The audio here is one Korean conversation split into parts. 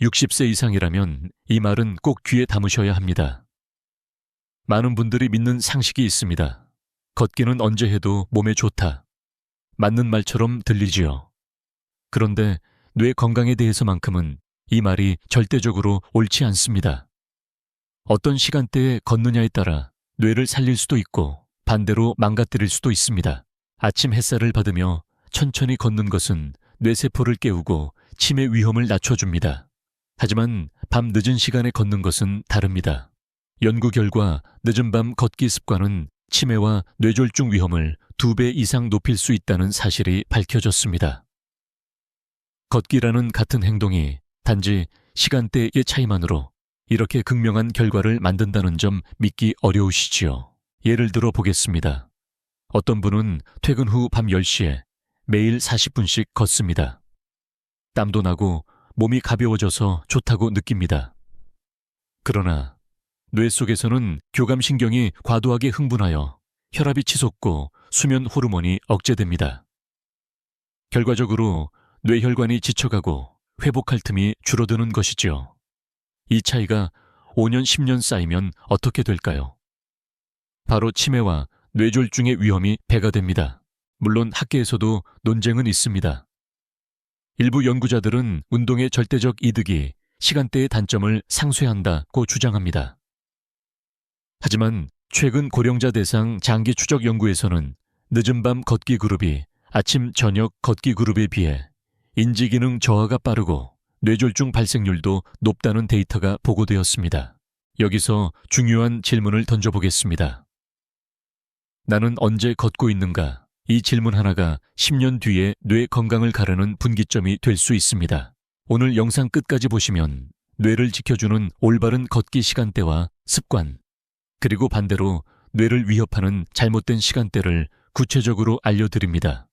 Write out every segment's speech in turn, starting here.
60세 이상이라면 이 말은 꼭 귀에 담으셔야 합니다. 많은 분들이 믿는 상식이 있습니다. 걷기는 언제 해도 몸에 좋다. 맞는 말처럼 들리지요. 그런데 뇌 건강에 대해서만큼은 이 말이 절대적으로 옳지 않습니다. 어떤 시간대에 걷느냐에 따라 뇌를 살릴 수도 있고 반대로 망가뜨릴 수도 있습니다. 아침 햇살을 받으며 천천히 걷는 것은 뇌세포를 깨우고 치매 위험을 낮춰줍니다. 하지만 밤 늦은 시간에 걷는 것은 다릅니다. 연구 결과 늦은 밤 걷기 습관은 치매와 뇌졸중 위험을 2배 이상 높일 수 있다는 사실이 밝혀졌습니다. 걷기라는 같은 행동이 단지 시간대의 차이만으로 이렇게 극명한 결과를 만든다는 점 믿기 어려우시지요. 예를 들어 보겠습니다. 어떤 분은 퇴근 후 밤 10시에 매일 40분씩 걷습니다. 땀도 나고 몸이 가벼워져서 좋다고 느낍니다. 그러나 뇌 속에서는 교감신경이 과도하게 흥분하여 혈압이 치솟고 수면 호르몬이 억제됩니다. 결과적으로 뇌혈관이 지쳐가고 회복할 틈이 줄어드는 것이지요. 이 차이가 5년, 10년 쌓이면 어떻게 될까요? 바로 치매와 뇌졸중의 위험이 배가 됩니다. 물론 학계에서도 논쟁은 있습니다. 일부 연구자들은 운동의 절대적 이득이 시간대의 단점을 상쇄한다고 주장합니다. 하지만 최근 고령자 대상 장기 추적 연구에서는 늦은 밤 걷기 그룹이 아침, 저녁 걷기 그룹에 비해 인지기능 저하가 빠르고 뇌졸중 발생률도 높다는 데이터가 보고되었습니다. 여기서 중요한 질문을 던져보겠습니다. 나는 언제 걷고 있는가? 이 질문 하나가 10년 뒤에 뇌 건강을 가르는 분기점이 될 수 있습니다. 오늘 영상 끝까지 보시면 뇌를 지켜주는 올바른 걷기 시간대와 습관, 그리고 반대로 뇌를 위협하는 잘못된 시간대를 구체적으로 알려드립니다.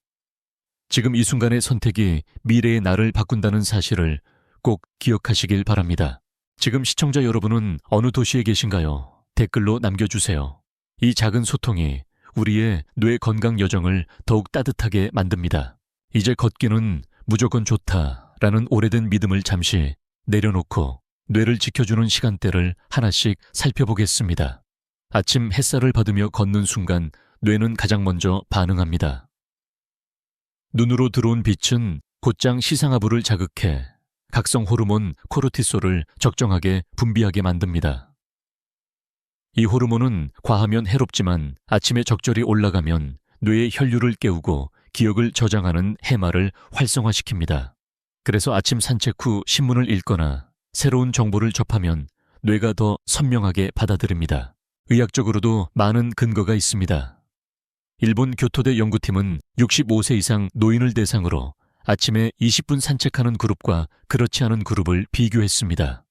지금 이 순간의 선택이 미래의 나를 바꾼다는 사실을 꼭 기억하시길 바랍니다. 지금 시청자 여러분은 어느 도시에 계신가요? 댓글로 남겨주세요. 이 작은 소통이 우리의 뇌 건강 여정을 더욱 따뜻하게 만듭니다. 이제 걷기는 무조건 좋다라는 오래된 믿음을 잠시 내려놓고 뇌를 지켜주는 시간대를 하나씩 살펴보겠습니다. 아침 햇살을 받으며 걷는 순간 뇌는 가장 먼저 반응합니다. 눈으로 들어온 빛은 곧장 시상하부를 자극해 각성 호르몬 코르티솔을 적정하게 분비하게 만듭니다. 이 호르몬은 과하면 해롭지만 아침에 적절히 올라가면 뇌의 혈류를 깨우고 기억을 저장하는 해마를 활성화시킵니다. 그래서 아침 산책 후 신문을 읽거나 새로운 정보를 접하면 뇌가 더 선명하게 받아들입니다. 의학적으로도 많은 근거가 있습니다. 일본 교토대 연구팀은 65세 이상 노인을 대상으로 아침에 20분 산책하는 그룹과 그렇지 않은 그룹을 비교했습니다.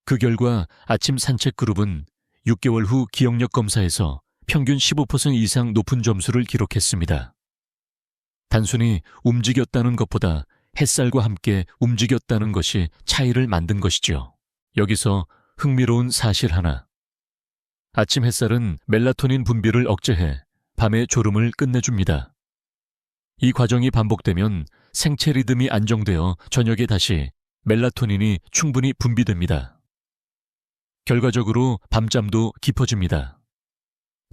그 결과 아침 산책 그룹은 6개월 후 기억력 검사에서 평균 15% 이상 높은 점수를 기록했습니다. 단순히 움직였다는 것보다 햇살과 함께 움직였다는 것이 차이를 만든 것이죠. 여기서 흥미로운 사실 하나. 아침 햇살은 멜라토닌 분비를 억제해 밤의 졸음을 끝내줍니다. 이 과정이 반복되면 생체 리듬이 안정되어 저녁에 다시 멜라토닌이 충분히 분비됩니다. 결과적으로 밤잠도 깊어집니다.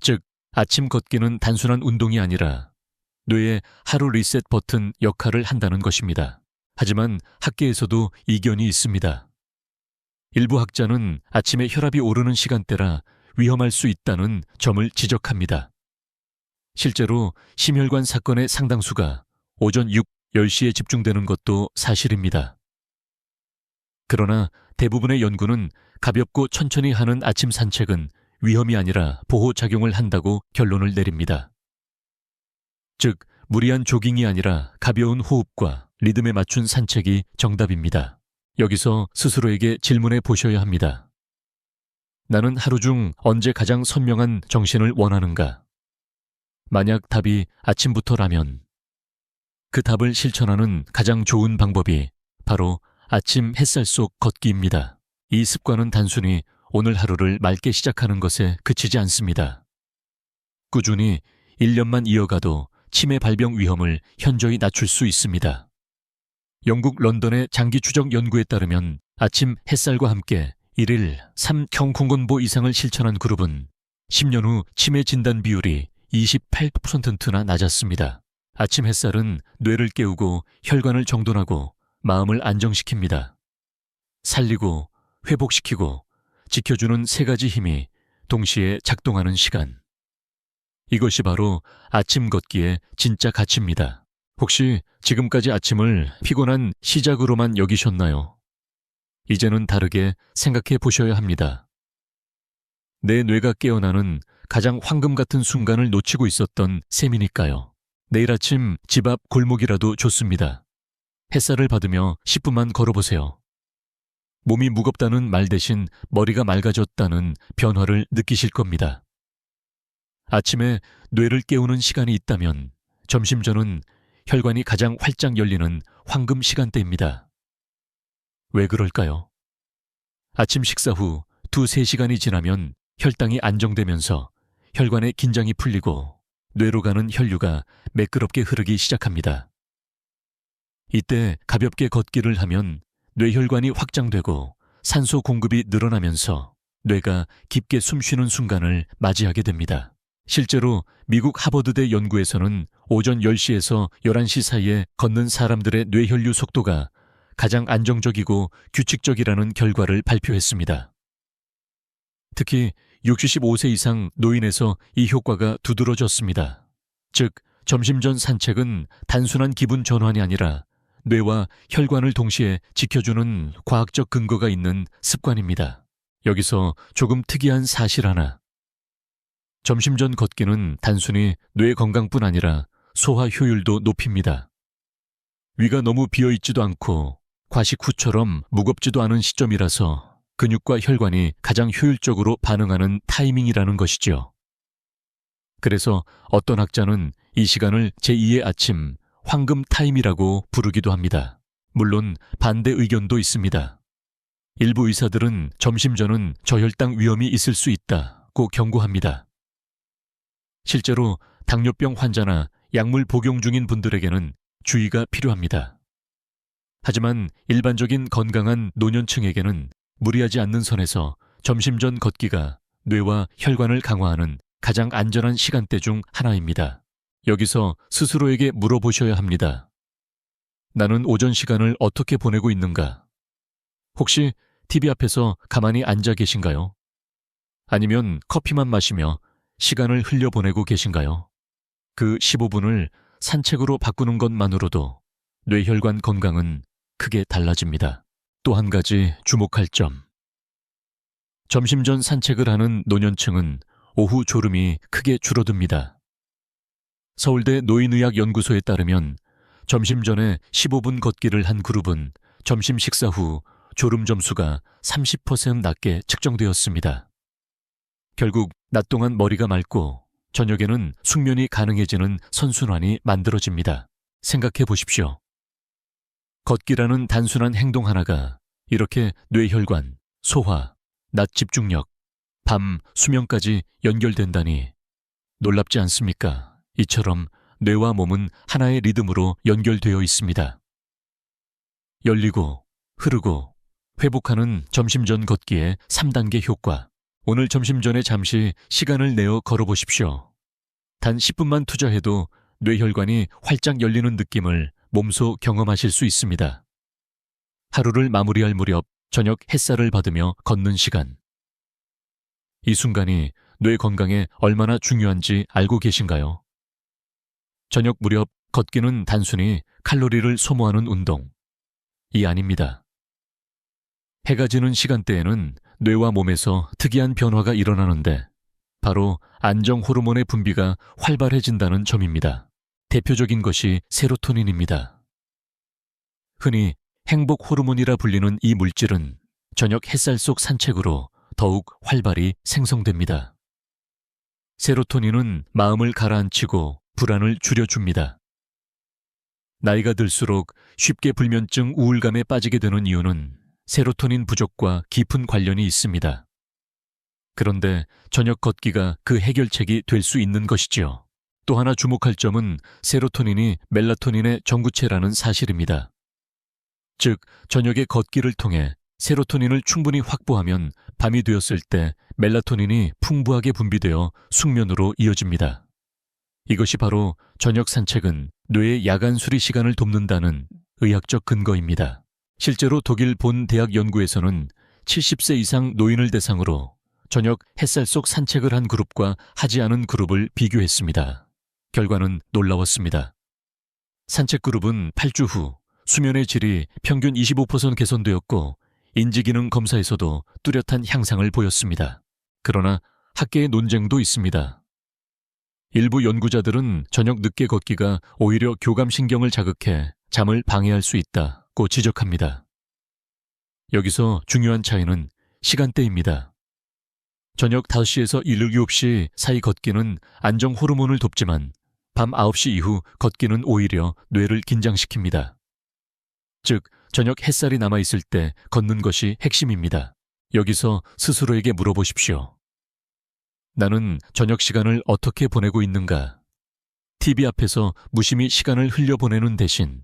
즉, 아침 걷기는 단순한 운동이 아니라 뇌의 하루 리셋 버튼 역할을 한다는 것입니다. 하지만 학계에서도 이견이 있습니다. 일부 학자는 아침에 혈압이 오르는 시간대라 위험할 수 있다는 점을 지적합니다. 실제로 심혈관 사건의 상당수가 오전 6, 10시에 집중되는 것도 사실입니다. 그러나 대부분의 연구는 가볍고 천천히 하는 아침 산책은 위험이 아니라 보호작용을 한다고 결론을 내립니다. 즉, 무리한 조깅이 아니라 가벼운 호흡과 리듬에 맞춘 산책이 정답입니다. 여기서 스스로에게 질문해 보셔야 합니다. 나는 하루 중 언제 가장 선명한 정신을 원하는가? 만약 답이 아침부터라면 그 답을 실천하는 가장 좋은 방법이 바로 아침 햇살 속 걷기입니다. 이 습관은 단순히 오늘 하루를 맑게 시작하는 것에 그치지 않습니다. 꾸준히 1년만 이어가도 치매 발병 위험을 현저히 낮출 수 있습니다. 영국 런던의 장기 추적 연구에 따르면 아침 햇살과 함께 1일 3경공건보 이상을 실천한 그룹은 10년 후 치매 진단 비율이 28%나 낮았습니다. 아침 햇살은 뇌를 깨우고 혈관을 정돈하고 마음을 안정시킵니다. 살리고 회복시키고 지켜주는 세 가지 힘이 동시에 작동하는 시간. 이것이 바로 아침 걷기의 진짜 가치입니다. 혹시 지금까지 아침을 피곤한 시작으로만 여기셨나요? 이제는 다르게 생각해 보셔야 합니다. 내 뇌가 깨어나는 가장 황금 같은 순간을 놓치고 있었던 셈이니까요. 내일 아침 집 앞 골목이라도 좋습니다. 햇살을 받으며 10분만 걸어보세요. 몸이 무겁다는 말 대신 머리가 맑아졌다는 변화를 느끼실 겁니다. 아침에 뇌를 깨우는 시간이 있다면 점심 전은 혈관이 가장 활짝 열리는 황금 시간대입니다. 왜 그럴까요? 아침 식사 후 2-3시간이 지나면 혈당이 안정되면서 혈관의 긴장이 풀리고 뇌로 가는 혈류가 매끄럽게 흐르기 시작합니다. 이때 가볍게 걷기를 하면 뇌혈관이 확장되고 산소 공급이 늘어나면서 뇌가 깊게 숨쉬는 순간을 맞이하게 됩니다. 실제로 미국 하버드대 연구에서는 오전 10시에서 11시 사이에 걷는 사람들의 뇌혈류 속도가 가장 안정적이고 규칙적이라는 결과를 발표했습니다. 특히 65세 이상 노인에서 이 효과가 두드러졌습니다. 즉, 점심 전 산책은 단순한 기분 전환이 아니라 뇌와 혈관을 동시에 지켜주는 과학적 근거가 있는 습관입니다. 여기서 조금 특이한 사실 하나. 점심 전 걷기는 단순히 뇌 건강뿐 아니라 소화 효율도 높입니다. 위가 너무 비어있지도 않고 과식 후처럼 무겁지도 않은 시점이라서 근육과 혈관이 가장 효율적으로 반응하는 타이밍이라는 것이죠. 그래서 어떤 학자는 이 시간을 제2의 아침, 황금 타임이라고 부르기도 합니다. 물론 반대 의견도 있습니다. 일부 의사들은 점심 전은 저혈당 위험이 있을 수 있다고 경고합니다. 실제로 당뇨병 환자나 약물 복용 중인 분들에게는 주의가 필요합니다. 하지만 일반적인 건강한 노년층에게는 무리하지 않는 선에서 점심 전 걷기가 뇌와 혈관을 강화하는 가장 안전한 시간대 중 하나입니다. 여기서 스스로에게 물어보셔야 합니다. 나는 오전 시간을 어떻게 보내고 있는가? 혹시 TV 앞에서 가만히 앉아 계신가요? 아니면 커피만 마시며 시간을 흘려보내고 계신가요? 그 15분을 산책으로 바꾸는 것만으로도 뇌혈관 건강은 크게 달라집니다. 또 한 가지 주목할 점. 점심 전 산책을 하는 노년층은 오후 졸음이 크게 줄어듭니다. 서울대 노인의학연구소에 따르면 점심 전에 15분 걷기를 한 그룹은 점심 식사 후 졸음 점수가 30% 낮게 측정되었습니다. 결국 낮 동안 머리가 맑고 저녁에는 숙면이 가능해지는 선순환이 만들어집니다. 생각해 보십시오. 걷기라는 단순한 행동 하나가 이렇게 뇌혈관, 소화, 낮 집중력, 밤 수면까지 연결된다니 놀랍지 않습니까? 이처럼 뇌와 몸은 하나의 리듬으로 연결되어 있습니다. 열리고 흐르고 회복하는 점심 전 걷기의 3단계 효과. 오늘 점심 전에 잠시 시간을 내어 걸어보십시오. 단 10분만 투자해도 뇌혈관이 활짝 열리는 느낌을 몸소 경험하실 수 있습니다. 하루를 마무리할 무렵 저녁 햇살을 받으며 걷는 시간. 이 순간이 뇌 건강에 얼마나 중요한지 알고 계신가요? 저녁 무렵 걷기는 단순히 칼로리를 소모하는 운동. 이 아닙니다. 해가 지는 시간대에는 뇌와 몸에서 특이한 변화가 일어나는데 바로 안정 호르몬의 분비가 활발해진다는 점입니다. 대표적인 것이 세로토닌입니다. 흔히 행복 호르몬이라 불리는 이 물질은 저녁 햇살 속 산책으로 더욱 활발히 생성됩니다. 세로토닌은 마음을 가라앉히고 불안을 줄여줍니다. 나이가 들수록 쉽게 불면증 우울감에 빠지게 되는 이유는 세로토닌 부족과 깊은 관련이 있습니다. 그런데 저녁 걷기가 그 해결책이 될 수 있는 것이지요. 또 하나 주목할 점은 세로토닌이 멜라토닌의 전구체라는 사실입니다. 즉, 저녁에 걷기를 통해 세로토닌을 충분히 확보하면 밤이 되었을 때 멜라토닌이 풍부하게 분비되어 숙면으로 이어집니다. 이것이 바로 저녁 산책은 뇌의 야간 수리 시간을 돕는다는 의학적 근거입니다. 실제로 독일 본 대학 연구에서는 70세 이상 노인을 대상으로 저녁 햇살 속 산책을 한 그룹과 하지 않은 그룹을 비교했습니다. 결과는 놀라웠습니다. 산책 그룹은 8주 후 수면의 질이 평균 25% 개선되었고 인지기능 검사에서도 뚜렷한 향상을 보였습니다. 그러나 학계의 논쟁도 있습니다. 일부 연구자들은 저녁 늦게 걷기가 오히려 교감신경을 자극해 잠을 방해할 수 있다고 지적합니다. 여기서 중요한 차이는 시간대입니다. 저녁 5시에서 7시 사이 걷기는 안정 호르몬을 돕지만 밤 9시 이후 걷기는 오히려 뇌를 긴장시킵니다. 즉, 저녁 햇살이 남아있을 때 걷는 것이 핵심입니다. 여기서 스스로에게 물어보십시오. 나는 저녁 시간을 어떻게 보내고 있는가? TV 앞에서 무심히 시간을 흘려보내는 대신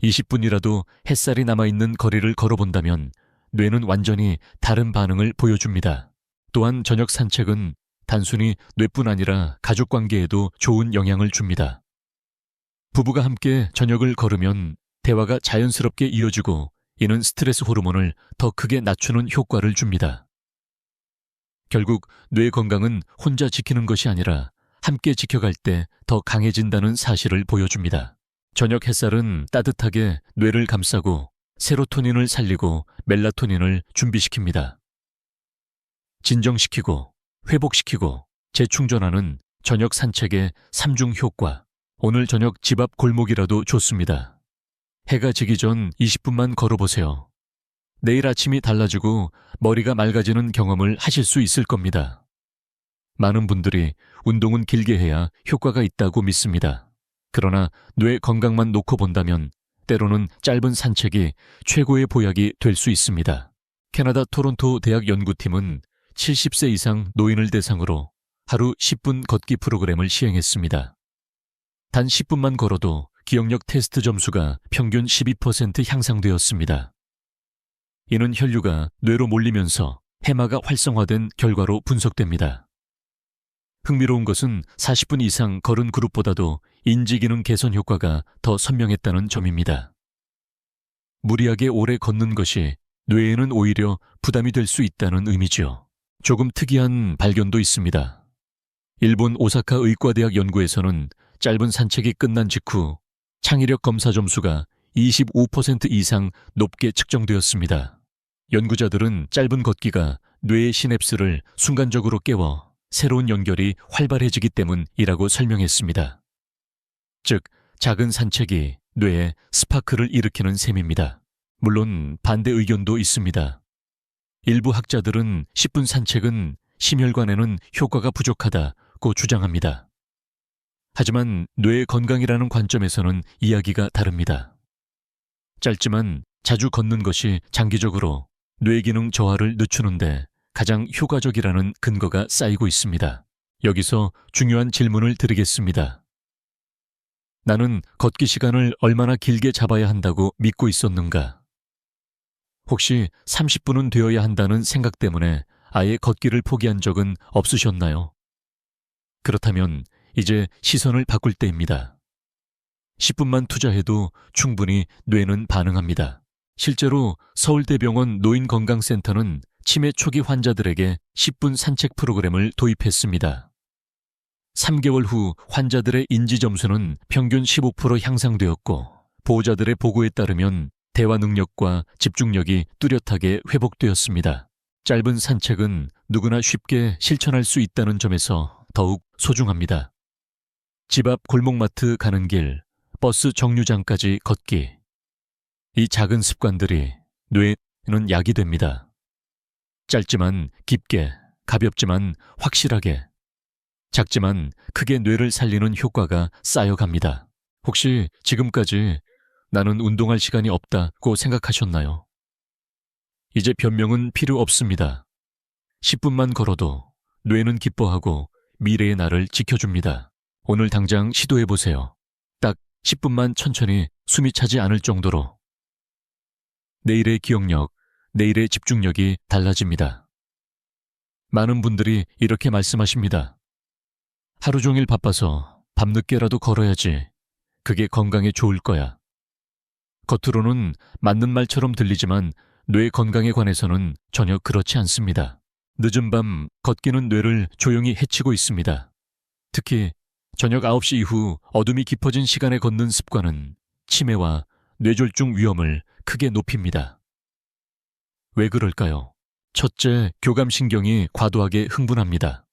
20분이라도 햇살이 남아있는 거리를 걸어본다면 뇌는 완전히 다른 반응을 보여줍니다. 또한 저녁 산책은 단순히 뇌뿐 아니라 가족관계에도 좋은 영향을 줍니다. 부부가 함께 저녁을 걸으면 대화가 자연스럽게 이어지고 이는 스트레스 호르몬을 더 크게 낮추는 효과를 줍니다. 결국 뇌 건강은 혼자 지키는 것이 아니라 함께 지켜갈 때 더 강해진다는 사실을 보여줍니다. 저녁 햇살은 따뜻하게 뇌를 감싸고 세로토닌을 살리고 멜라토닌을 준비시킵니다. 진정시키고 회복시키고 재충전하는 저녁 산책의 3중 효과. 오늘 저녁 집 앞 골목이라도 좋습니다. 해가 지기 전 20분만 걸어보세요. 내일 아침이 달라지고 머리가 맑아지는 경험을 하실 수 있을 겁니다. 많은 분들이 운동은 길게 해야 효과가 있다고 믿습니다. 그러나 뇌 건강만 놓고 본다면 때로는 짧은 산책이 최고의 보약이 될 수 있습니다. 캐나다 토론토 대학 연구팀은 70세 이상 노인을 대상으로 하루 10분 걷기 프로그램을 시행했습니다. 단 10분만 걸어도 기억력 테스트 점수가 평균 12% 향상되었습니다. 이는 혈류가 뇌로 몰리면서 해마가 활성화된 결과로 분석됩니다. 흥미로운 것은 40분 이상 걸은 그룹보다도 인지기능 개선 효과가 더 선명했다는 점입니다. 무리하게 오래 걷는 것이 뇌에는 오히려 부담이 될 수 있다는 의미죠. 조금 특이한 발견도 있습니다. 일본 오사카 의과대학 연구에서는 짧은 산책이 끝난 직후 창의력 검사 점수가 25% 이상 높게 측정되었습니다. 연구자들은 짧은 걷기가 뇌의 시냅스를 순간적으로 깨워 새로운 연결이 활발해지기 때문이라고 설명했습니다. 즉, 작은 산책이 뇌에 스파크를 일으키는 셈입니다. 물론 반대 의견도 있습니다. 일부 학자들은 10분 산책은 심혈관에는 효과가 부족하다고 주장합니다. 하지만 뇌의 건강이라는 관점에서는 이야기가 다릅니다. 짧지만 자주 걷는 것이 장기적으로 뇌 기능 저하를 늦추는데 가장 효과적이라는 근거가 쌓이고 있습니다. 여기서 중요한 질문을 드리겠습니다. 나는 걷기 시간을 얼마나 길게 잡아야 한다고 믿고 있었는가? 혹시 30분은 되어야 한다는 생각 때문에 아예 걷기를 포기한 적은 없으셨나요? 그렇다면 이제 시선을 바꿀 때입니다. 10분만 투자해도 충분히 뇌는 반응합니다. 실제로 서울대병원 노인건강센터는 치매 초기 환자들에게 10분 산책 프로그램을 도입했습니다. 3개월 후 환자들의 인지 점수는 평균 15% 향상되었고 보호자들의 보고에 따르면 대화 능력과 집중력이 뚜렷하게 회복되었습니다. 짧은 산책은 누구나 쉽게 실천할 수 있다는 점에서 더욱 소중합니다. 집 앞 골목마트 가는 길, 버스 정류장까지 걷기. 이 작은 습관들이 뇌에는 약이 됩니다. 짧지만 깊게, 가볍지만 확실하게, 작지만 크게 뇌를 살리는 효과가 쌓여갑니다. 혹시 지금까지 나는 운동할 시간이 없다고 생각하셨나요? 이제 변명은 필요 없습니다. 10분만 걸어도 뇌는 기뻐하고 미래의 나를 지켜줍니다. 오늘 당장 시도해보세요. 딱 10분만 천천히 숨이 차지 않을 정도로. 내일의 기억력, 내일의 집중력이 달라집니다. 많은 분들이 이렇게 말씀하십니다. 하루 종일 바빠서 밤늦게라도 걸어야지. 그게 건강에 좋을 거야. 겉으로는 맞는 말처럼 들리지만 뇌 건강에 관해서는 전혀 그렇지 않습니다. 늦은 밤 걷기는 뇌를 조용히 해치고 있습니다. 특히 저녁 9시 이후 어둠이 깊어진 시간에 걷는 습관은 치매와 뇌졸중 위험을 크게 높입니다. 왜 그럴까요? 첫째, 교감신경이 과도하게 흥분합니다.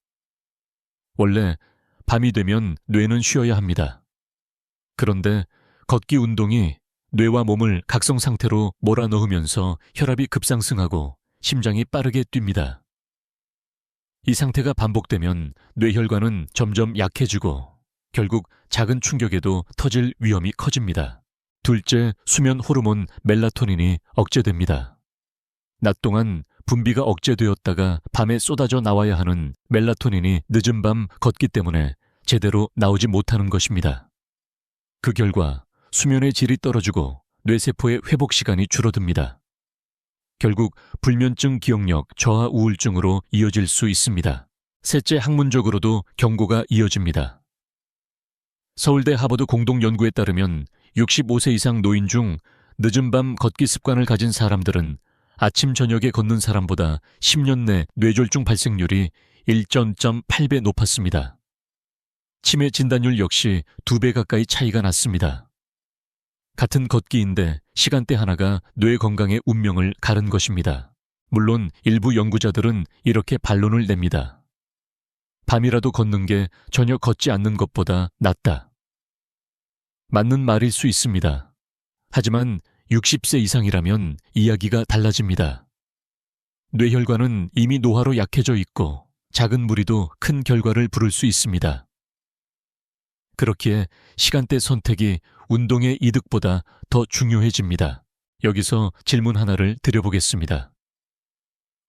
원래 밤이 되면 뇌는 쉬어야 합니다. 그런데 걷기 운동이 뇌와 몸을 각성 상태로 몰아넣으면서 혈압이 급상승하고 심장이 빠르게 뜁니다. 이 상태가 반복되면 뇌혈관은 점점 약해지고 결국 작은 충격에도 터질 위험이 커집니다. 둘째, 수면 호르몬 멜라토닌이 억제됩니다. 낮 동안 분비가 억제되었다가 밤에 쏟아져 나와야 하는 멜라토닌이 늦은 밤 걷기 때문에 제대로 나오지 못하는 것입니다. 그 결과 수면의 질이 떨어지고 뇌세포의 회복 시간이 줄어듭니다. 결국 불면증 기억력 저하 우울증으로 이어질 수 있습니다. 셋째, 학문적으로도 경고가 이어집니다. 서울대 하버드 공동연구에 따르면 65세 이상 노인 중 늦은 밤 걷기 습관을 가진 사람들은 아침 저녁에 걷는 사람보다 10년 내 뇌졸중 발생률이 1.8배 높았습니다. 치매 진단율 역시 2배 가까이 차이가 났습니다. 같은 걷기인데 시간대 하나가 뇌 건강의 운명을 가른 것입니다. 물론 일부 연구자들은 이렇게 반론을 냅니다. 밤이라도 걷는 게 전혀 걷지 않는 것보다 낫다. 맞는 말일 수 있습니다. 하지만 60세 이상이라면 이야기가 달라집니다. 뇌혈관은 이미 노화로 약해져 있고 작은 무리도 큰 결과를 부를 수 있습니다. 그렇기에 시간대 선택이 운동의 이득보다 더 중요해집니다. 여기서 질문 하나를 드려보겠습니다.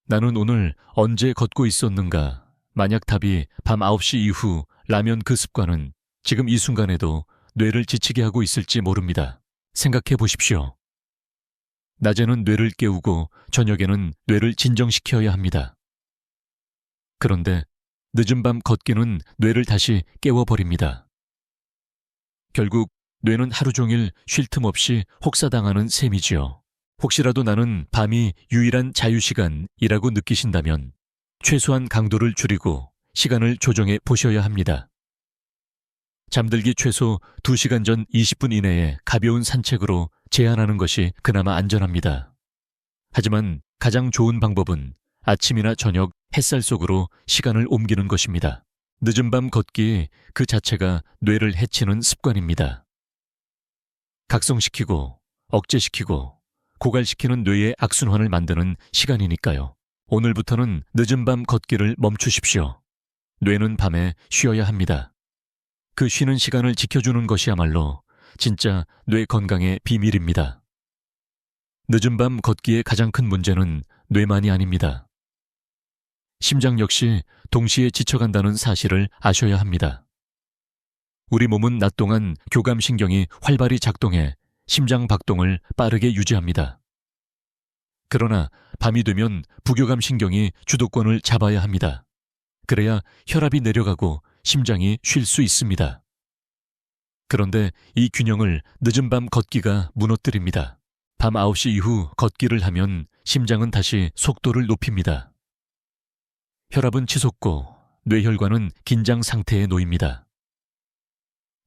나는 오늘 언제 걷고 있었는가? 만약 답이 밤 9시 이후 라면 그 습관은 지금 이 순간에도 뇌를 지치게 하고 있을지 모릅니다. 생각해 보십시오. 낮에는 뇌를 깨우고 저녁에는 뇌를 진정시켜야 합니다. 그런데 늦은 밤 걷기는 뇌를 다시 깨워버립니다. 결국 뇌는 하루 종일 쉴 틈 없이 혹사당하는 셈이지요. 혹시라도 나는 밤이 유일한 자유시간이라고 느끼신다면 최소한 강도를 줄이고 시간을 조정해 보셔야 합니다. 잠들기 최소 2시간 전 20분 이내에 가벼운 산책으로 제한하는 것이 그나마 안전합니다. 하지만 가장 좋은 방법은 아침이나 저녁 햇살 속으로 시간을 옮기는 것입니다. 늦은 밤 걷기 그 자체가 뇌를 해치는 습관입니다. 각성시키고 억제시키고 고갈시키는 뇌의 악순환을 만드는 시간이니까요. 오늘부터는 늦은 밤 걷기를 멈추십시오. 뇌는 밤에 쉬어야 합니다. 그 쉬는 시간을 지켜주는 것이야말로 진짜 뇌 건강의 비밀입니다. 늦은 밤 걷기의 가장 큰 문제는 뇌만이 아닙니다. 심장 역시 동시에 지쳐간다는 사실을 아셔야 합니다. 우리 몸은 낮 동안 교감신경이 활발히 작동해 심장 박동을 빠르게 유지합니다. 그러나 밤이 되면 부교감신경이 주도권을 잡아야 합니다. 그래야 혈압이 내려가고 심장이 쉴 수 있습니다. 그런데 이 균형을 늦은 밤 걷기가 무너뜨립니다. 밤 9시 이후 걷기를 하면 심장은 다시 속도를 높입니다. 혈압은 치솟고 뇌혈관은 긴장 상태에 놓입니다.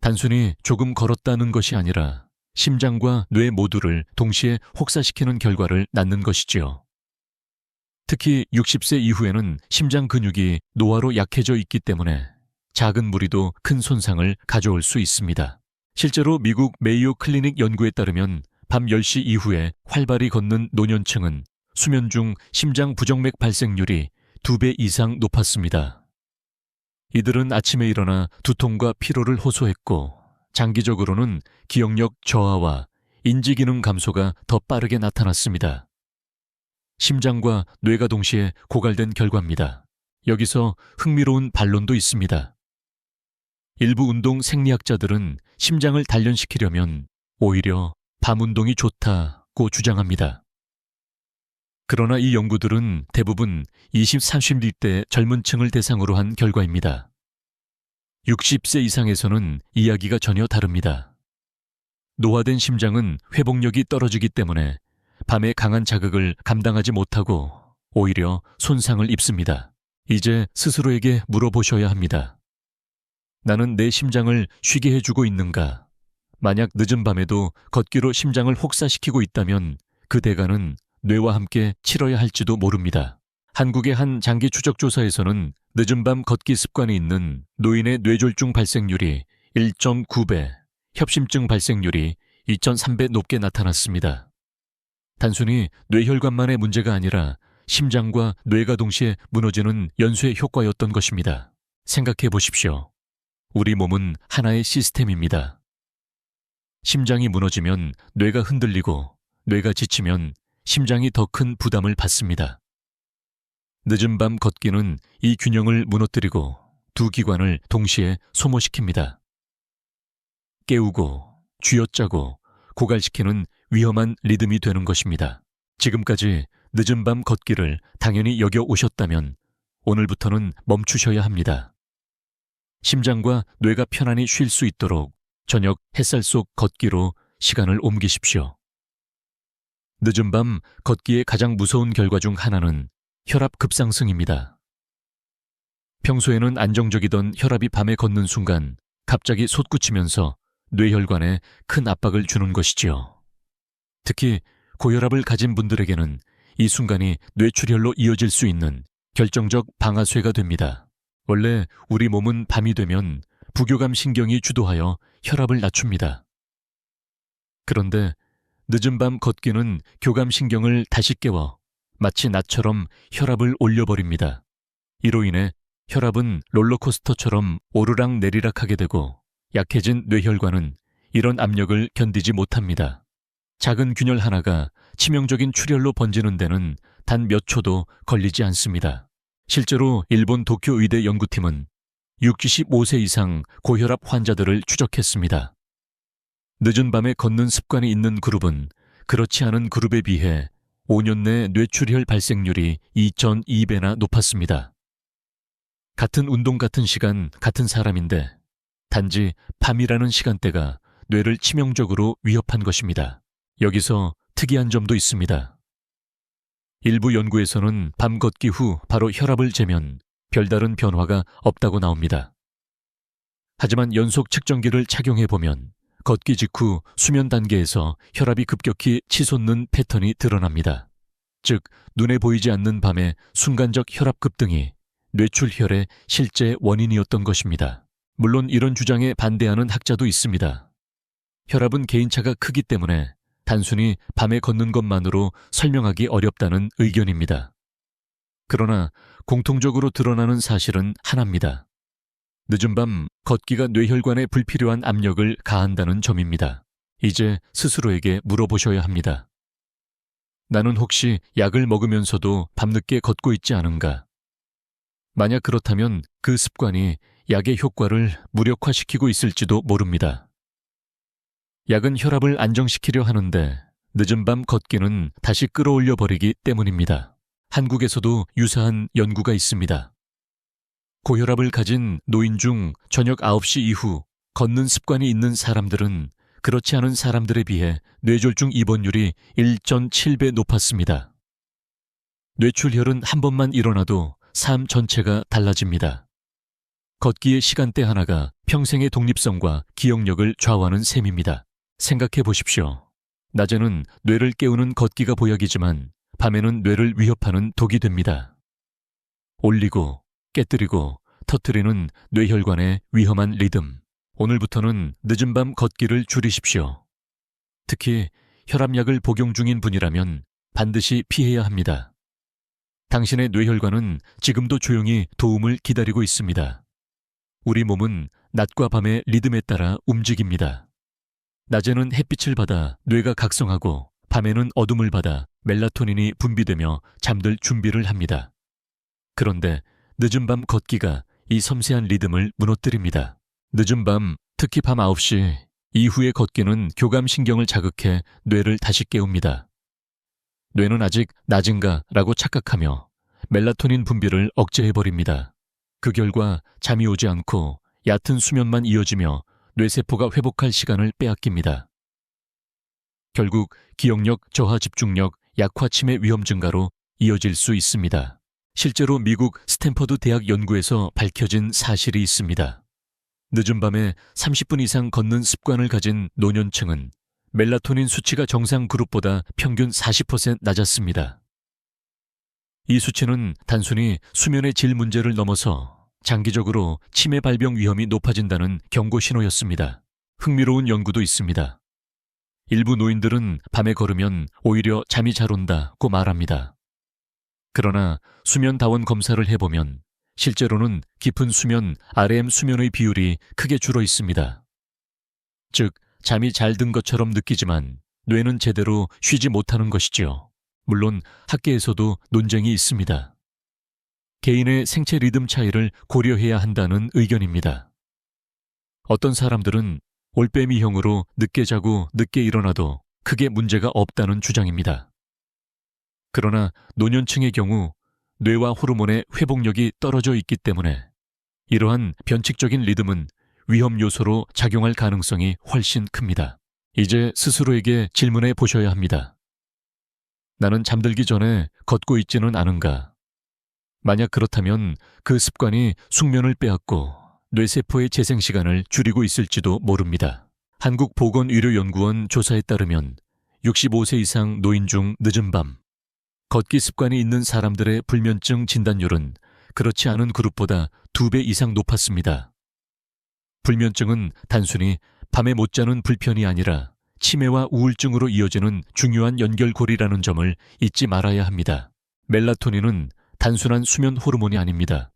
단순히 조금 걸었다는 것이 아니라 심장과 뇌 모두를 동시에 혹사시키는 결과를 낳는 것이지요. 특히 60세 이후에는 심장 근육이 노화로 약해져 있기 때문에 작은 무리도 큰 손상을 가져올 수 있습니다. 실제로 미국 메이오 클리닉 연구에 따르면 밤 10시 이후에 활발히 걷는 노년층은 수면 중 심장 부정맥 발생률이 2배 이상 높았습니다. 이들은 아침에 일어나 두통과 피로를 호소했고 장기적으로는 기억력 저하와 인지기능 감소가 더 빠르게 나타났습니다. 심장과 뇌가 동시에 고갈된 결과입니다. 여기서 흥미로운 반론도 있습니다. 일부 운동 생리학자들은 심장을 단련시키려면 오히려 밤 운동이 좋다고 주장합니다. 그러나 이 연구들은 대부분 20, 30대 젊은 층을 대상으로 한 결과입니다. 60세 이상에서는 이야기가 전혀 다릅니다. 노화된 심장은 회복력이 떨어지기 때문에 밤에 강한 자극을 감당하지 못하고 오히려 손상을 입습니다. 이제 스스로에게 물어보셔야 합니다. 나는 내 심장을 쉬게 해주고 있는가? 만약 늦은 밤에도 걷기로 심장을 혹사시키고 있다면 그 대가는 뇌와 함께 치러야 할지도 모릅니다. 한국의 한 장기 추적 조사에서는 늦은 밤 걷기 습관이 있는 노인의 뇌졸중 발생률이 1.9배, 협심증 발생률이 2.3배 높게 나타났습니다. 단순히 뇌혈관만의 문제가 아니라 심장과 뇌가 동시에 무너지는 연쇄 효과였던 것입니다. 생각해 보십시오. 우리 몸은 하나의 시스템입니다. 심장이 무너지면 뇌가 흔들리고 뇌가 지치면 심장이 더 큰 부담을 받습니다. 늦은 밤 걷기는 이 균형을 무너뜨리고 두 기관을 동시에 소모시킵니다. 깨우고 쥐어짜고 고갈시키는 위험한 리듬이 되는 것입니다. 지금까지 늦은 밤 걷기를 당연히 여겨 오셨다면 오늘부터는 멈추셔야 합니다. 심장과 뇌가 편안히 쉴 수 있도록 저녁 햇살 속 걷기로 시간을 옮기십시오. 늦은 밤 걷기의 가장 무서운 결과 중 하나는 혈압 급상승입니다. 평소에는 안정적이던 혈압이 밤에 걷는 순간 갑자기 솟구치면서 뇌혈관에 큰 압박을 주는 것이지요. 특히 고혈압을 가진 분들에게는 이 순간이 뇌출혈로 이어질 수 있는 결정적 방아쇠가 됩니다. 원래 우리 몸은 밤이 되면 부교감 신경이 주도하여 혈압을 낮춥니다. 그런데 늦은 밤 걷기는 교감 신경을 다시 깨워 마치 낮처럼 혈압을 올려버립니다. 이로 인해 혈압은 롤러코스터처럼 오르락 내리락하게 되고 약해진 뇌혈관은 이런 압력을 견디지 못합니다. 작은 균열 하나가 치명적인 출혈로 번지는 데는 단 몇 초도 걸리지 않습니다. 실제로 일본 도쿄 의대 연구팀은 65세 이상 고혈압 환자들을 추적했습니다. 늦은 밤에 걷는 습관이 있는 그룹은 그렇지 않은 그룹에 비해 5년 내 뇌출혈 발생률이 2.2배나 높았습니다. 같은 운동 같은 시간 같은 사람인데 단지 밤이라는 시간대가 뇌를 치명적으로 위협한 것입니다. 여기서 특이한 점도 있습니다. 일부 연구에서는 밤 걷기 후 바로 혈압을 재면 별다른 변화가 없다고 나옵니다. 하지만 연속 측정기를 착용해보면 걷기 직후 수면 단계에서 혈압이 급격히 치솟는 패턴이 드러납니다. 즉, 눈에 보이지 않는 밤의 순간적 혈압 급등이 뇌출혈의 실제 원인이었던 것입니다. 물론 이런 주장에 반대하는 학자도 있습니다. 혈압은 개인차가 크기 때문에 단순히 밤에 걷는 것만으로 설명하기 어렵다는 의견입니다. 그러나 공통적으로 드러나는 사실은 하나입니다. 늦은 밤 걷기가 뇌혈관에 불필요한 압력을 가한다는 점입니다. 이제 스스로에게 물어보셔야 합니다. 나는 혹시 약을 먹으면서도 밤늦게 걷고 있지 않은가? 만약 그렇다면 그 습관이 약의 효과를 무력화시키고 있을지도 모릅니다. 약은 혈압을 안정시키려 하는데 늦은 밤 걷기는 다시 끌어올려 버리기 때문입니다. 한국에서도 유사한 연구가 있습니다. 고혈압을 가진 노인 중 저녁 9시 이후 걷는 습관이 있는 사람들은 그렇지 않은 사람들에 비해 뇌졸중 입원율이 1.7배 높았습니다. 뇌출혈은 한 번만 일어나도 삶 전체가 달라집니다. 걷기의 시간대 하나가 평생의 독립성과 기억력을 좌우하는 셈입니다. 생각해 보십시오. 낮에는 뇌를 깨우는 걷기가 보약이지만 밤에는 뇌를 위협하는 독이 됩니다. 올리고 깨뜨리고 터뜨리는 뇌혈관의 위험한 리듬. 오늘부터는 늦은 밤 걷기를 줄이십시오. 특히 혈압약을 복용 중인 분이라면 반드시 피해야 합니다. 당신의 뇌혈관은 지금도 조용히 도움을 기다리고 있습니다. 우리 몸은 낮과 밤의 리듬에 따라 움직입니다. 낮에는 햇빛을 받아 뇌가 각성하고 밤에는 어둠을 받아 멜라토닌이 분비되며 잠들 준비를 합니다. 그런데 늦은 밤 걷기가 이 섬세한 리듬을 무너뜨립니다. 늦은 밤, 특히 밤 9시 이후의 걷기는 교감신경을 자극해 뇌를 다시 깨웁니다. 뇌는 아직 낮은가라고 착각하며 멜라토닌 분비를 억제해버립니다. 그 결과 잠이 오지 않고 얕은 수면만 이어지며 뇌세포가 회복할 시간을 빼앗깁니다. 결국 기억력 저하, 집중력 약화, 치매 위험 증가로 이어질 수 있습니다. 실제로 미국 스탠퍼드 대학 연구에서 밝혀진 사실이 있습니다. 늦은 밤에 30분 이상 걷는 습관을 가진 노년층은 멜라토닌 수치가 정상 그룹보다 평균 40% 낮았습니다. 이 수치는 단순히 수면의 질 문제를 넘어서 장기적으로 치매 발병 위험이 높아진다는 경고 신호였습니다. 흥미로운 연구도 있습니다. 일부 노인들은 밤에 걸으면 오히려 잠이 잘 온다고 말합니다. 그러나 수면다원 검사를 해보면 실제로는 깊은 수면, REM 수면의 비율이 크게 줄어 있습니다. 즉, 잠이 잘 든 것처럼 느끼지만 뇌는 제대로 쉬지 못하는 것이지요. 물론 학계에서도 논쟁이 있습니다. 개인의 생체 리듬 차이를 고려해야 한다는 의견입니다. 어떤 사람들은 올빼미형으로 늦게 자고 늦게 일어나도 크게 문제가 없다는 주장입니다. 그러나 노년층의 경우 뇌와 호르몬의 회복력이 떨어져 있기 때문에 이러한 변칙적인 리듬은 위험 요소로 작용할 가능성이 훨씬 큽니다. 이제 스스로에게 질문해 보셔야 합니다. 나는 잠들기 전에 걷고 있지는 않은가? 만약 그렇다면 그 습관이 숙면을 빼앗고 뇌세포의 재생 시간을 줄이고 있을지도 모릅니다. 한국보건의료연구원 조사에 따르면 65세 이상 노인 중 늦은 밤 걷기 습관이 있는 사람들의 불면증 진단율은 그렇지 않은 그룹보다 2배 이상 높았습니다. 불면증은 단순히 밤에 못 자는 불편이 아니라 치매와 우울증으로 이어지는 중요한 연결고리라는 점을 잊지 말아야 합니다. 멜라토닌은 단순한 수면 호르몬이 아닙니다.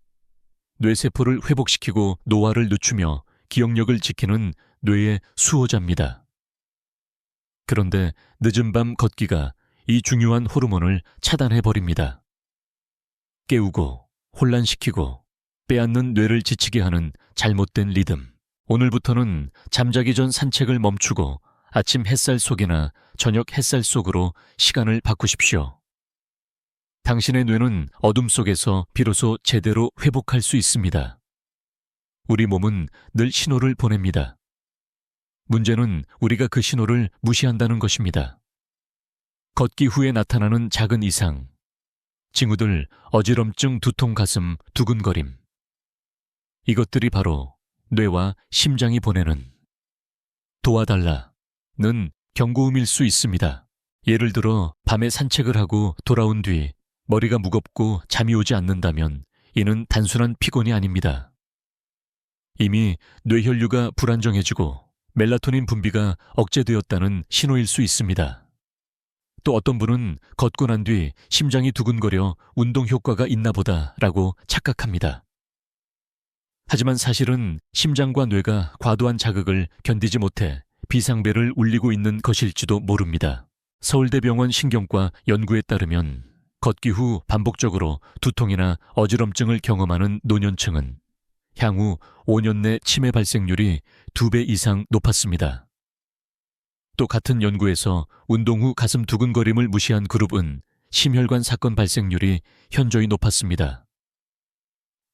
뇌세포를 회복시키고 노화를 늦추며 기억력을 지키는 뇌의 수호자입니다. 그런데 늦은 밤 걷기가 이 중요한 호르몬을 차단해버립니다. 깨우고 혼란시키고 빼앗는 뇌를 지치게 하는 잘못된 리듬. 오늘부터는 잠자기 전 산책을 멈추고 아침 햇살 속이나 저녁 햇살 속으로 시간을 바꾸십시오. 당신의 뇌는 어둠 속에서 비로소 제대로 회복할 수 있습니다. 우리 몸은 늘 신호를 보냅니다. 문제는 우리가 그 신호를 무시한다는 것입니다. 걷기 후에 나타나는 작은 이상, 징후들, 어지럼증, 두통, 가슴, 두근거림. 이것들이 바로 뇌와 심장이 보내는 도와달라는 경고음일 수 있습니다. 예를 들어 밤에 산책을 하고 돌아온 뒤 머리가 무겁고 잠이 오지 않는다면 이는 단순한 피곤이 아닙니다. 이미 뇌혈류가 불안정해지고 멜라토닌 분비가 억제되었다는 신호일 수 있습니다. 또 어떤 분은 걷고 난 뒤 심장이 두근거려 운동 효과가 있나 보다라고 착각합니다. 하지만 사실은 심장과 뇌가 과도한 자극을 견디지 못해 비상벨을 울리고 있는 것일지도 모릅니다. 서울대병원 신경과 연구에 따르면 걷기 후 반복적으로 두통이나 어지럼증을 경험하는 노년층은 향후 5년 내 치매 발생률이 2배 이상 높았습니다. 또 같은 연구에서 운동 후 가슴 두근거림을 무시한 그룹은 심혈관 사건 발생률이 현저히 높았습니다.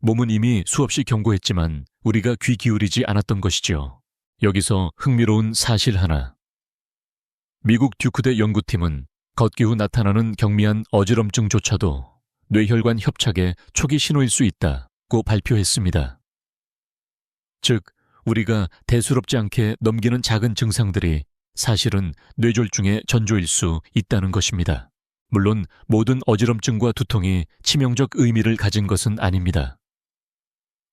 몸은 이미 수없이 경고했지만 우리가 귀 기울이지 않았던 것이지요. 여기서 흥미로운 사실 하나. 미국 듀크대 연구팀은 걷기 후 나타나는 경미한 어지럼증조차도 뇌혈관 협착의 초기 신호일 수 있다고 발표했습니다. 즉, 우리가 대수롭지 않게 넘기는 작은 증상들이 사실은 뇌졸중의 전조일 수 있다는 것입니다. 물론 모든 어지럼증과 두통이 치명적 의미를 가진 것은 아닙니다.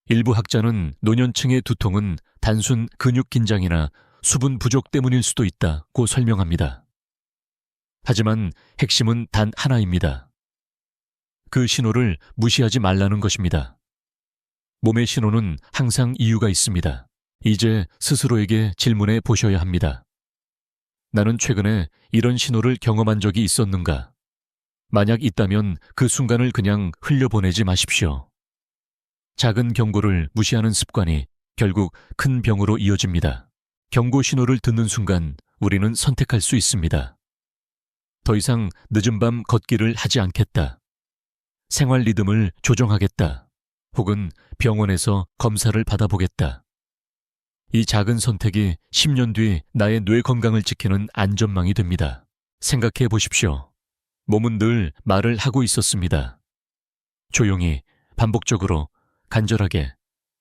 일부 학자는 노년층의 두통은 단순 근육 긴장이나 수분 부족 때문일 수도 있다고 설명합니다. 하지만 핵심은 단 하나입니다. 그 신호를 무시하지 말라는 것입니다. 몸의 신호는 항상 이유가 있습니다. 이제 스스로에게 질문해 보셔야 합니다. 나는 최근에 이런 신호를 경험한 적이 있었는가? 만약 있다면 그 순간을 그냥 흘려보내지 마십시오. 작은 경고를 무시하는 습관이 결국 큰 병으로 이어집니다. 경고 신호를 듣는 순간 우리는 선택할 수 있습니다. 더 이상 늦은 밤 걷기를 하지 않겠다. 생활 리듬을 조정하겠다. 혹은 병원에서 검사를 받아보겠다. 이 작은 선택이 10년 뒤 나의 뇌 건강을 지키는 안전망이 됩니다. 생각해 보십시오. 몸은 늘 말을 하고 있었습니다. 조용히, 반복적으로, 간절하게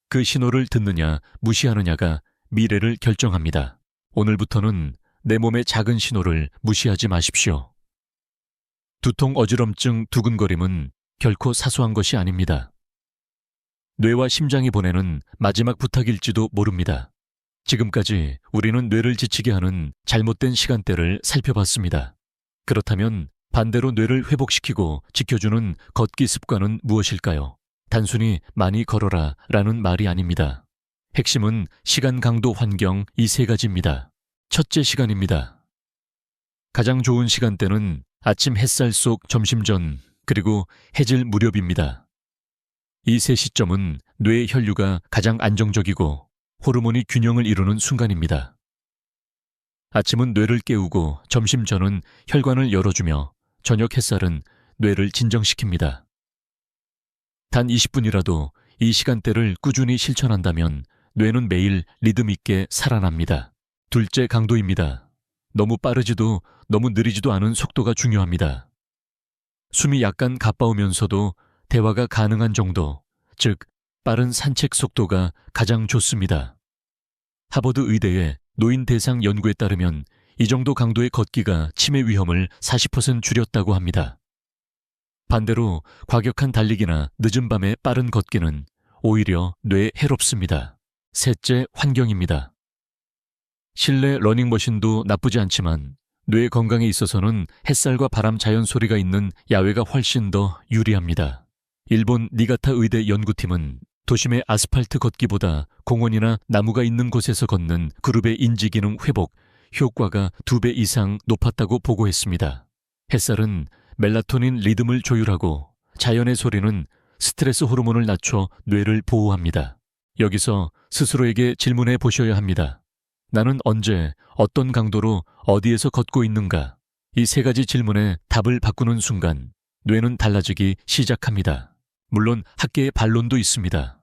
그 신호를 듣느냐, 무시하느냐가 미래를 결정합니다. 오늘부터는 내 몸의 작은 신호를 무시하지 마십시오. 두통, 어지럼증, 두근거림은 결코 사소한 것이 아닙니다. 뇌와 심장이 보내는 마지막 부탁일지도 모릅니다. 지금까지 우리는 뇌를 지치게 하는 잘못된 시간대를 살펴봤습니다. 그렇다면 반대로 뇌를 회복시키고 지켜주는 걷기 습관은 무엇일까요? 단순히 많이 걸어라 라는 말이 아닙니다. 핵심은 시간, 강도, 환경 이 세 가지입니다. 첫째, 시간입니다. 가장 좋은 시간대는 아침 햇살 속 점심 전 그리고 해질 무렵입니다. 이 세 시점은 뇌의 혈류가 가장 안정적이고 호르몬이 균형을 이루는 순간입니다. 아침은 뇌를 깨우고 점심 전은 혈관을 열어주며 저녁 햇살은 뇌를 진정시킵니다. 단 20분이라도 이 시간대를 꾸준히 실천한다면 뇌는 매일 리듬 있게 살아납니다. 둘째, 강도입니다. 너무 빠르지도 너무 느리지도 않은 속도가 중요합니다. 숨이 약간 가빠우면서도 대화가 가능한 정도, 즉 빠른 산책 속도가 가장 좋습니다. 하버드 의대의 노인 대상 연구에 따르면 이 정도 강도의 걷기가 치매 위험을 40% 줄였다고 합니다. 반대로 과격한 달리기나 늦은 밤에 빠른 걷기는 오히려 뇌에 해롭습니다. 셋째, 환경입니다. 실내 러닝머신도 나쁘지 않지만 뇌 건강에 있어서는 햇살과 바람, 자연 소리가 있는 야외가 훨씬 더 유리합니다. 일본 니가타 의대 연구팀은 도심의 아스팔트 걷기보다 공원이나 나무가 있는 곳에서 걷는 그룹의 인지기능 회복 효과가 2배 이상 높았다고 보고했습니다. 햇살은 멜라토닌 리듬을 조율하고 자연의 소리는 스트레스 호르몬을 낮춰 뇌를 보호합니다. 여기서 스스로에게 질문해 보셔야 합니다. 나는 언제, 어떤 강도로 어디에서 걷고 있는가? 이 세 가지 질문에 답을 바꾸는 순간 뇌는 달라지기 시작합니다. 물론 학계의 반론도 있습니다.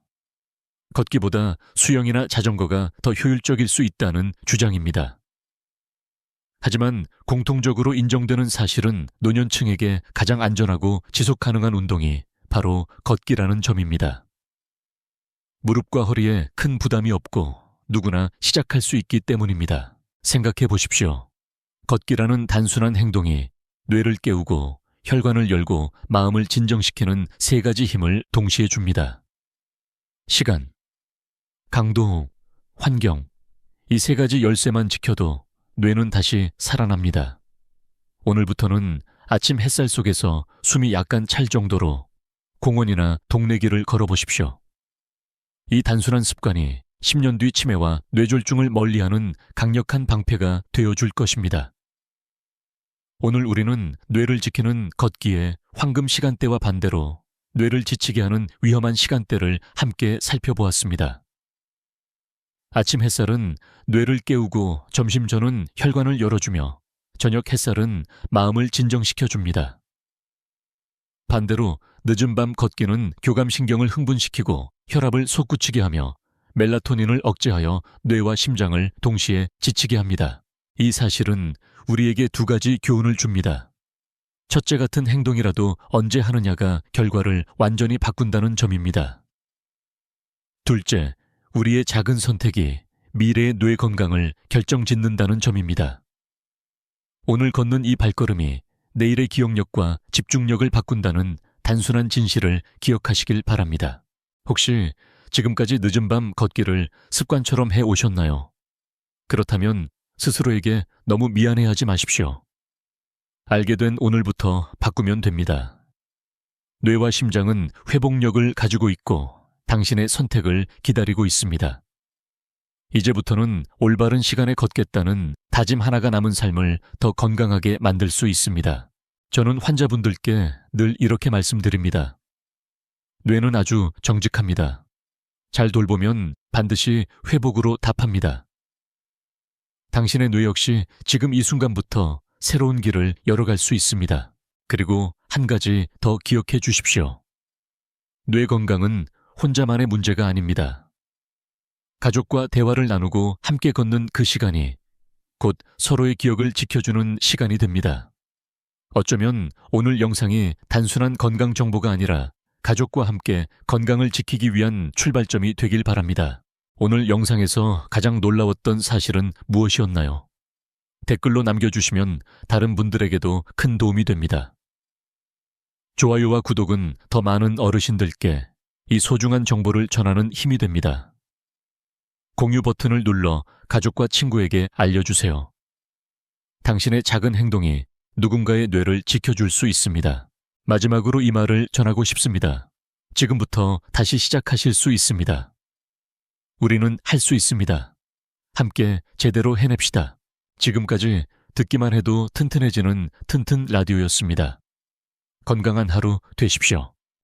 걷기보다 수영이나 자전거가 더 효율적일 수 있다는 주장입니다. 하지만 공통적으로 인정되는 사실은 노년층에게 가장 안전하고 지속 가능한 운동이 바로 걷기라는 점입니다. 무릎과 허리에 큰 부담이 없고 누구나 시작할 수 있기 때문입니다. 생각해 보십시오. 걷기라는 단순한 행동이 뇌를 깨우고 혈관을 열고 마음을 진정시키는 세 가지 힘을 동시에 줍니다. 시간, 강도, 환경, 이 세 가지 열쇠만 지켜도 뇌는 다시 살아납니다. 오늘부터는 아침 햇살 속에서 숨이 약간 찰 정도로 공원이나 동네 길을 걸어보십시오. 이 단순한 습관이 10년 뒤 치매와 뇌졸중을 멀리하는 강력한 방패가 되어줄 것입니다. 오늘 우리는 뇌를 지키는 걷기의 황금 시간대와 반대로 뇌를 지치게 하는 위험한 시간대를 함께 살펴보았습니다. 아침 햇살은 뇌를 깨우고 점심 전은 혈관을 열어주며 저녁 햇살은 마음을 진정시켜줍니다. 반대로 늦은 밤 걷기는 교감신경을 흥분시키고 혈압을 솟구치게 하며 멜라토닌을 억제하여 뇌와 심장을 동시에 지치게 합니다. 이 사실은 우리에게 두 가지 교훈을 줍니다. 첫째, 같은 행동이라도 언제 하느냐가 결과를 완전히 바꾼다는 점입니다. 둘째, 우리의 작은 선택이 미래의 뇌 건강을 결정짓는다는 점입니다. 오늘 걷는 이 발걸음이 내일의 기억력과 집중력을 바꾼다는 단순한 진실을 기억하시길 바랍니다. 혹시 지금까지 늦은 밤 걷기를 습관처럼 해 오셨나요? 그렇다면 스스로에게 너무 미안해하지 마십시오. 알게 된 오늘부터 바꾸면 됩니다. 뇌와 심장은 회복력을 가지고 있고 당신의 선택을 기다리고 있습니다. 이제부터는 올바른 시간에 걷겠다는 다짐 하나가 남은 삶을 더 건강하게 만들 수 있습니다. 저는 환자분들께 늘 이렇게 말씀드립니다. 뇌는 아주 정직합니다. 잘 돌보면 반드시 회복으로 답합니다. 당신의 뇌 역시 지금 이 순간부터 새로운 길을 열어갈 수 있습니다. 그리고 한 가지 더 기억해 주십시오. 뇌 건강은 혼자만의 문제가 아닙니다. 가족과 대화를 나누고 함께 걷는 그 시간이 곧 서로의 기억을 지켜주는 시간이 됩니다. 어쩌면 오늘 영상이 단순한 건강 정보가 아니라 가족과 함께 건강을 지키기 위한 출발점이 되길 바랍니다. 오늘 영상에서 가장 놀라웠던 사실은 무엇이었나요? 댓글로 남겨주시면 다른 분들에게도 큰 도움이 됩니다. 좋아요와 구독은 더 많은 어르신들께 이 소중한 정보를 전하는 힘이 됩니다. 공유 버튼을 눌러 가족과 친구에게 알려주세요. 당신의 작은 행동이 누군가의 뇌를 지켜줄 수 있습니다. 마지막으로 이 말을 전하고 싶습니다. 지금부터 다시 시작하실 수 있습니다. 우리는 할 수 있습니다. 함께 제대로 해냅시다. 지금까지 듣기만 해도 튼튼해지는 튼튼 라디오였습니다. 건강한 하루 되십시오.